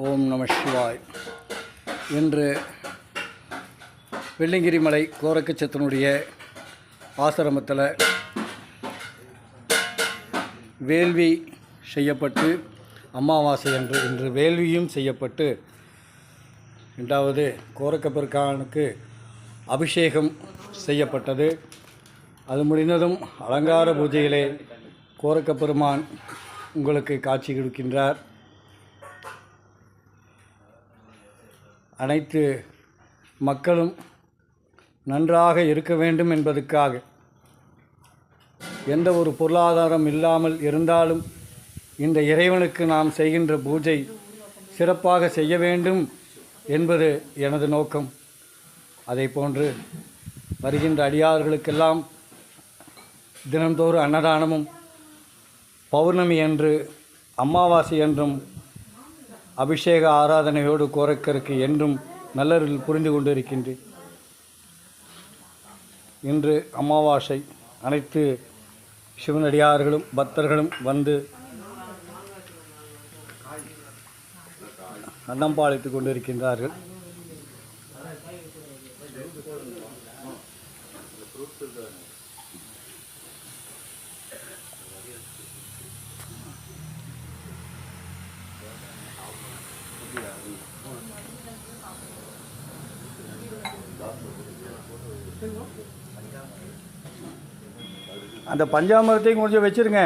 ஓம் நம சிவாய். இன்று வெள்ளிங்கிரி மலை கோரக்கச்சத்தினுடைய ஆசிரமத்தில் வேள்வி செய்யப்பட்டு அமாவாசை அன்று இன்று வேள்வியும் செய்யப்பட்டு இரண்டாவது கோரக்கப்பெருக்கானுக்கு அபிஷேகம் செய்யப்பட்டது. அது முடிந்ததும் அலங்கார பூஜையிலே கோரக்கப்பெருமான் உங்களுக்கு காட்சி கொடுக்கின்றார். அனைத்து மக்களும் நன்றாக இருக்க வேண்டும் என்பதற்காக எந்த ஒரு பொருளாதாரம் இல்லாமல் இருந்தாலும் இந்த இறைவனுக்கு நாம் செய்கின்ற பூஜை சிறப்பாக செய்ய வேண்டும் என்பது எனது நோக்கம். அதை போன்று வருகின்ற அடியார்களுக்கெல்லாம் தினந்தோறும் அன்னதானமும் பௌர்ணமி அன்று அமாவாசை என்றும் அபிஷேக ஆராதனையோடு கோரக்கருக்கு என்றும் நல்லறில் புரிந்து கொண்டிருக்கின்றேன். இன்று அமாவாசை அனைத்து சிவனடியார்களும் பக்தர்களும் வந்து அன்னம் பாலித்துக் கொண்டிருக்கின்றார்கள். அந்த பஞ்சாமிரத்தையும் கொஞ்சம் வச்சிருங்க.